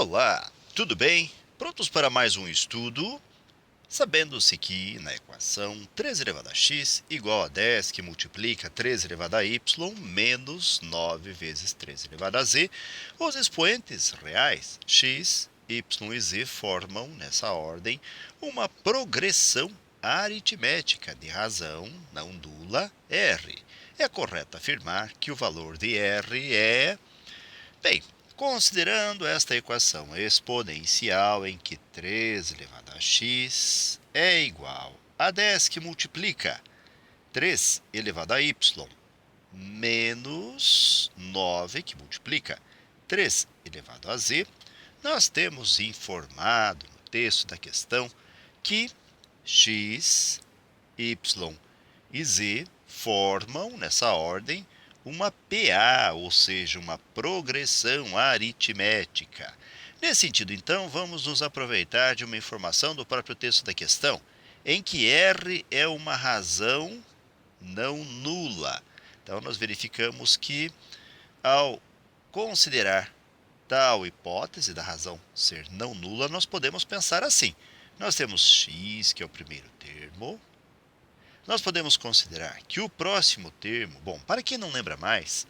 Olá, tudo bem? Prontos para mais um estudo? Sabendo-se que na equação 3 elevado a x igual a 10 que multiplica 3 elevado a y menos 9 vezes 3 elevado a z, os expoentes reais x, y e z formam, nessa ordem, uma progressão aritmética de razão não nula R. É correto afirmar que o valor de R é... Bem, considerando esta equação exponencial em que 3 elevado a x é igual a 10 que multiplica 3 elevado a y menos 9 que multiplica 3 elevado a z, nós temos informado no texto da questão que x, y e z formam, nessa ordem, uma PA, ou seja, uma progressão aritmética. Nesse sentido, então, vamos nos aproveitar de uma informação do próprio texto da questão, em que R é uma razão não nula. Então, nós verificamos que, ao considerar tal hipótese da razão ser não nula, nós podemos pensar assim. Nós temos x, que é o primeiro termo. Nós podemos considerar que o próximo termo, bom, para quem não lembra mais,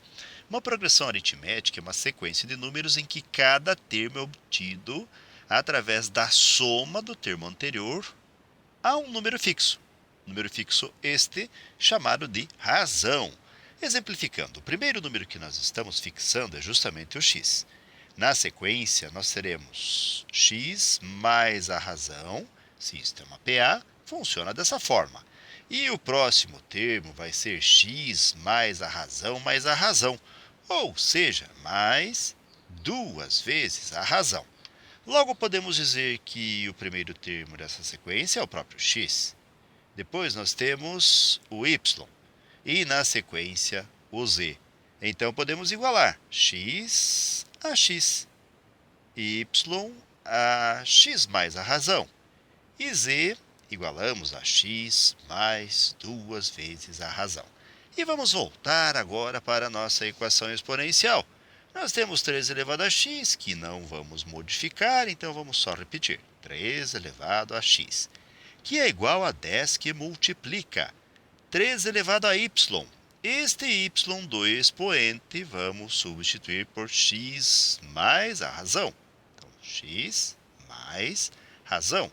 uma progressão aritmética é uma sequência de números em que cada termo é obtido através da soma do termo anterior a um número fixo. Número fixo este chamado de razão. Exemplificando, o primeiro número que nós estamos fixando é justamente o x. Na sequência, nós teremos x mais a razão, se isto é uma PA, funciona dessa forma. E o próximo termo vai ser x mais a razão, ou seja, mais duas vezes a razão. Logo, podemos dizer que o primeiro termo dessa sequência é o próprio x. Depois, nós temos o y. E, na sequência, o z. Então, podemos igualar x a x, y a x mais a razão, e z igualamos a x mais duas vezes a razão. E vamos voltar agora para a nossa equação exponencial. Nós temos 3 elevado a x, que não vamos modificar, então vamos só repetir. 3 elevado a x, que é igual a 10 que multiplica 3 elevado a y. Este y do expoente vamos substituir por x mais a razão. Então, x mais razão.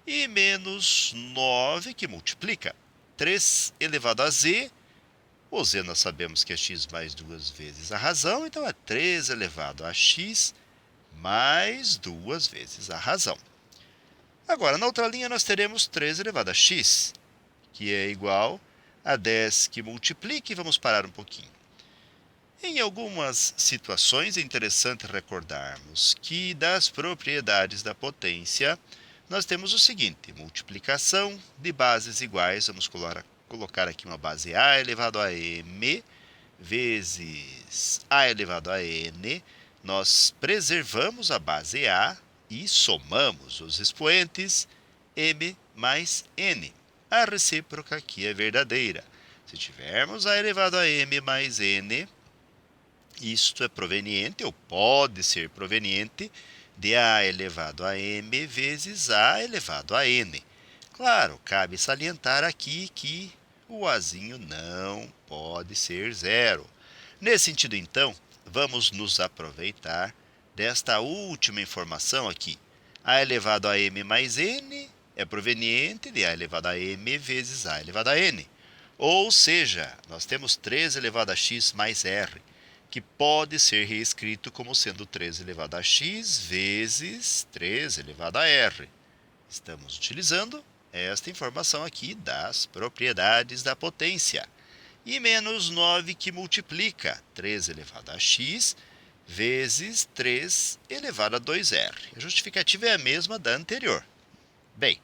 E menos 9, que multiplica 3 elevado a z. O z nós sabemos que é x mais duas vezes a razão, então é 3 elevado a x mais duas vezes a razão. Agora, na outra linha, nós teremos 3 elevado a x, que é igual a 10 que multiplica, e vamos parar um pouquinho. Em algumas situações, é interessante recordarmos que das propriedades da potência, nós temos o seguinte: multiplicação de bases iguais, vamos colocar aqui uma base a elevado a m vezes a elevado a n. Nós preservamos a base a e somamos os expoentes m mais n. A recíproca aqui é verdadeira. Se tivermos a elevado a m mais n, isto é proveniente, ou pode ser proveniente, de a elevado a m vezes a elevado a n. Claro, cabe salientar aqui que o azinho não pode ser zero. Nesse sentido, então, vamos nos aproveitar desta última informação aqui. A elevado a m mais n é proveniente de a elevado a m vezes a elevado a n. Ou seja, nós temos 3 elevado a x mais r, que pode ser reescrito como sendo 3 elevado a x vezes 3 elevado a r. Estamos utilizando esta informação aqui das propriedades da potência. E menos 9 que multiplica 3 elevado a x vezes 3 elevado a 2r. A justificativa é a mesma da anterior. Bem,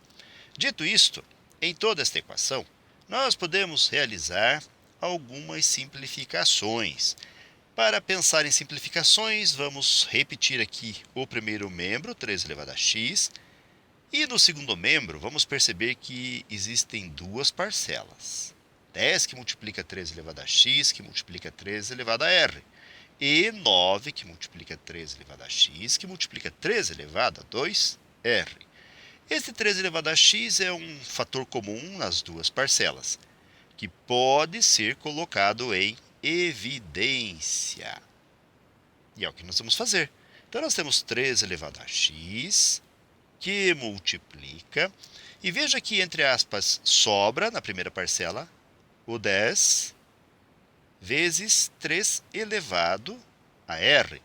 dito isto, em toda esta equação, nós podemos realizar algumas simplificações. Para pensar em simplificações, vamos repetir aqui o primeiro membro, 3 elevado a x. E no segundo membro, vamos perceber que existem duas parcelas. 10 que multiplica 3 elevado a x, que multiplica 3 elevado a r. e 9, que multiplica 3 elevado a x, que multiplica 3 elevado a 2r. Esse 3 elevado a x é um fator comum nas duas parcelas, que pode ser colocado em evidência. E é o que nós vamos fazer. Então, nós temos 3 elevado a x, que multiplica, e veja que, entre aspas, sobra, na primeira parcela, o 10 vezes 3 elevado a r,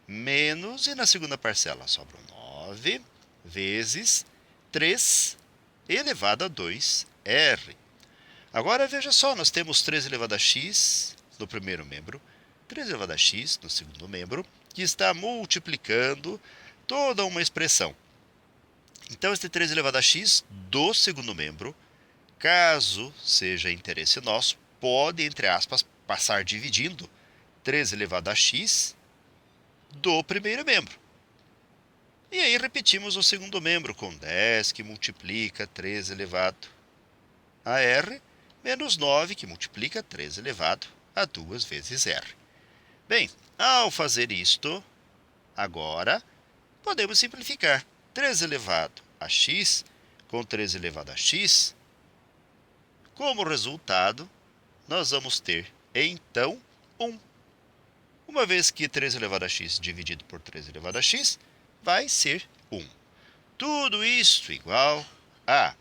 menos, e na segunda parcela sobra o 9 vezes 3 elevado a 2r. Agora, veja só, nós temos 3 elevado a x no primeiro membro, 3 elevado a x no segundo membro, que está multiplicando toda uma expressão. Então, este 3 elevado a x do segundo membro, caso seja interesse nosso, pode, entre aspas, passar dividindo 3 elevado a x do primeiro membro. E aí repetimos o segundo membro com 10, que multiplica 3 elevado a r, menos 9, que multiplica 3 elevado a 2 vezes r. Bem, ao fazer isto, agora podemos simplificar. 3 elevado a x com 3 elevado a x, como resultado, nós vamos ter, então, 1. Uma vez que 3 elevado a x dividido por 3 elevado a x vai ser 1. Tudo isso igual a...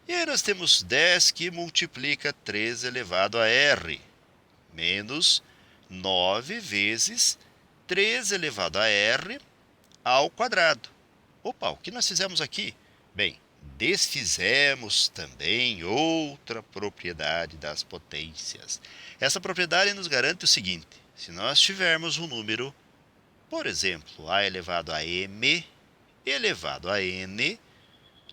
E aí nós temos 10 que multiplica 3 elevado a r, menos 9 vezes 3 elevado a r ao quadrado. Opa, o que nós fizemos aqui? Bem, desfizemos também outra propriedade das potências. Essa propriedade nos garante o seguinte: se nós tivermos um número, por exemplo, a elevado a m elevado a n,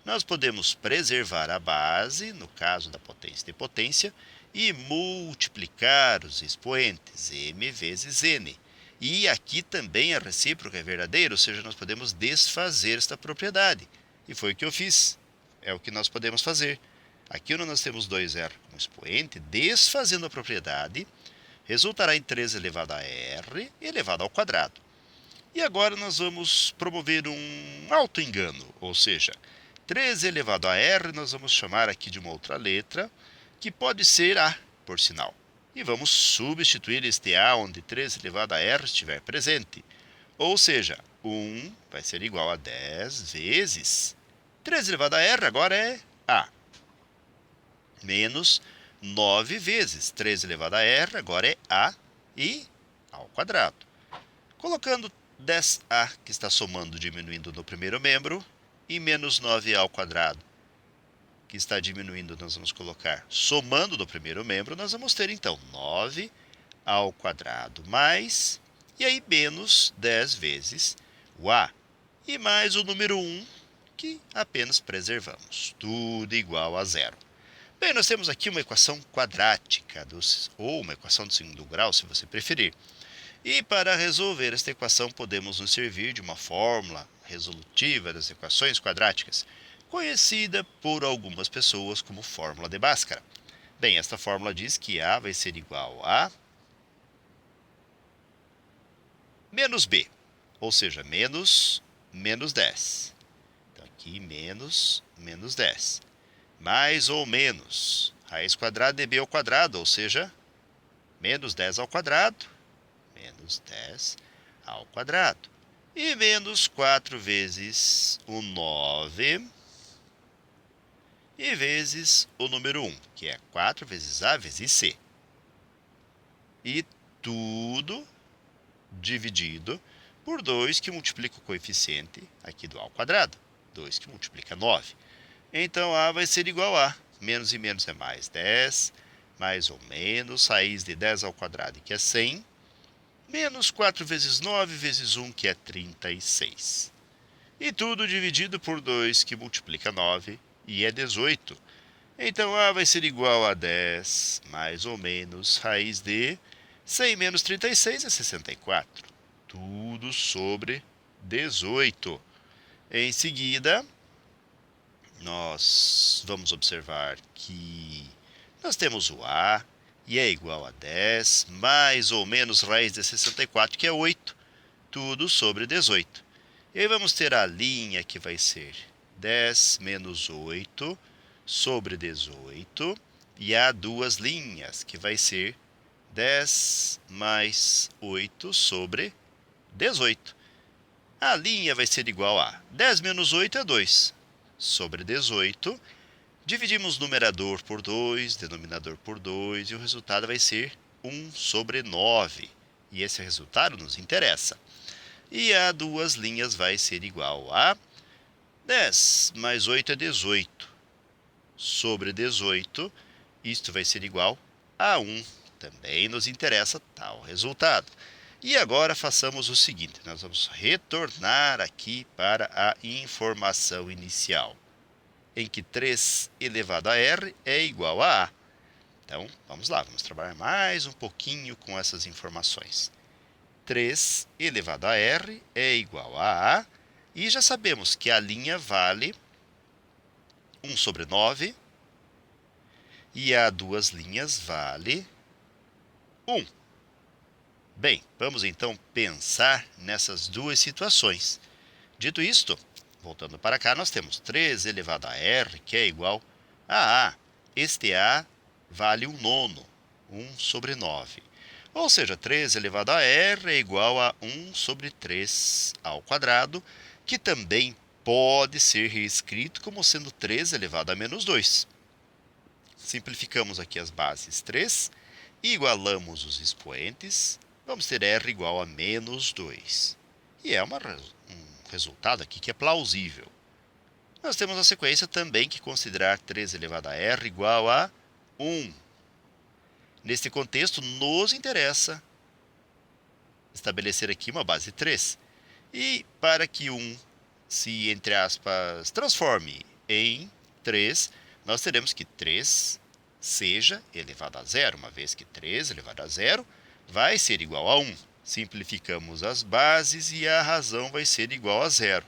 nós podemos preservar a base, no caso da potência de potência, e multiplicar os expoentes, m vezes n. E aqui também a recíproca é verdadeira, ou seja, nós podemos desfazer esta propriedade. E foi o que eu fiz. É o que nós podemos fazer. Aqui onde nós temos 2r como expoente, desfazendo a propriedade, resultará em 3 elevado a r elevado ao quadrado. E agora nós vamos promover um auto-engano, ou seja, 3 elevado a r nós vamos chamar aqui de uma outra letra, que pode ser a, por sinal. E vamos substituir este a onde 3 elevado a r estiver presente. Ou seja, 1 vai ser igual a 10 vezes 3 elevado a r agora é a, menos 9 vezes 3 elevado a r agora é a e ao quadrado. Colocando 10a, que está somando, diminuindo no primeiro membro, e menos 9a ao quadrado, que está diminuindo, nós vamos colocar somando no primeiro membro, nós vamos ter então 9 ao quadrado mais, e aí menos 10 vezes o a, e mais o número 1, que apenas preservamos, tudo igual a zero. Bem, nós temos aqui uma equação quadrática, ou uma equação de segundo grau, se você preferir. E para resolver esta equação, podemos nos servir de uma fórmula resolutiva das equações quadráticas, conhecida por algumas pessoas como fórmula de Bhaskara. Bem, esta fórmula diz que a vai ser igual a menos b, ou seja, menos 10. Então, aqui menos 10. Mais ou menos raiz quadrada de b ao quadrado, ou seja, menos 10 ao quadrado, menos 10 ao quadrado. E menos 4 vezes o 9 e vezes o número 1, que é 4 vezes a vezes c. E tudo dividido por 2, que multiplica o coeficiente aqui do a ao quadrado. 2 que multiplica 9. Então, a vai ser igual a menos e menos é mais 10, mais ou menos, raiz de 10 ao quadrado, que é 100, menos 4 vezes 9 vezes 1, que é 36. E tudo dividido por 2, que multiplica 9, e é 18. Então, a vai ser igual a 10, mais ou menos, raiz de 100 menos 36 é 64. Tudo sobre 18. Em seguida, nós vamos observar que nós temos o a, e é igual a 10 mais ou menos raiz de 64, que é 8, tudo sobre 18. E aí vamos ter a linha que vai ser 10 menos 8 sobre 18, e há duas linhas, que vai ser 10 mais 8 sobre 18. A linha vai ser igual a 10 menos 8 é 2, sobre 18. Dividimos numerador por 2, denominador por 2, e o resultado vai ser 1 sobre 9. E esse resultado nos interessa. E a duas linhas vai ser igual a 10 mais 8 é 18, sobre 18. Isto vai ser igual a 1. Também nos interessa tal resultado. E agora façamos o seguinte, nós vamos retornar aqui para a informação inicial, em que 3 elevado a r é igual a A. Então, vamos lá, vamos trabalhar mais um pouquinho com essas informações. 3 elevado a r é igual a A, e já sabemos que a linha vale 1 sobre 9, e a duas linhas vale 1. Bem, vamos então pensar nessas duas situações. Dito isto, voltando para cá, nós temos 3 elevado a r, que é igual a A. Este A vale 1/9, 1 sobre 9. Ou seja, 3 elevado a r é igual a 1 sobre 3 ao quadrado, que também pode ser reescrito como sendo 3 elevado a menos 2. Simplificamos aqui as bases 3, igualamos os expoentes, vamos ter r igual a menos 2. E é um resultado aqui que é plausível. Nós temos a sequência também que considerar 3 elevado a r igual a 1. Neste contexto, nos interessa estabelecer aqui uma base 3. E para que 1 se, entre aspas, transforme em 3, nós teremos que 3 seja elevado a zero, uma vez que 3 elevado a zero vai ser igual a 1. Simplificamos as bases e a razão vai ser igual a zero.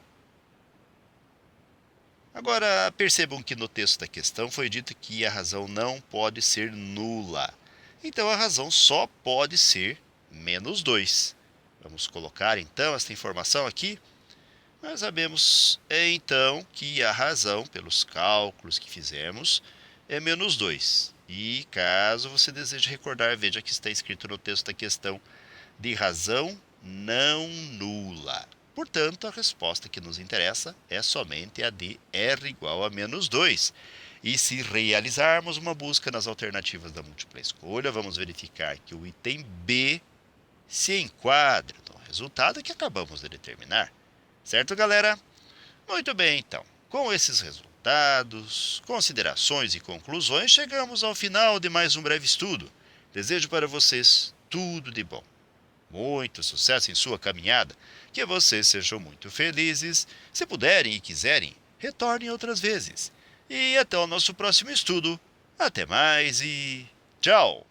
Agora, percebam que no texto da questão foi dito que a razão não pode ser nula. Então, a razão só pode ser menos 2. Vamos colocar, então, esta informação aqui. Nós sabemos, então, que a razão, pelos cálculos que fizemos, é menos 2. E, caso você deseje recordar, veja que está escrito no texto da questão de razão não nula. Portanto, a resposta que nos interessa é somente a de r igual a menos 2. E se realizarmos uma busca nas alternativas da múltipla escolha, vamos verificar que o item B se enquadra no resultado que acabamos de determinar. Certo, galera? Muito bem, então. Com esses resultados, considerações e conclusões, chegamos ao final de mais um breve estudo. Desejo para vocês tudo de bom. Muito sucesso em sua caminhada, que vocês sejam muito felizes. Se puderem e quiserem, retornem outras vezes. E até o nosso próximo estudo. Até mais e tchau!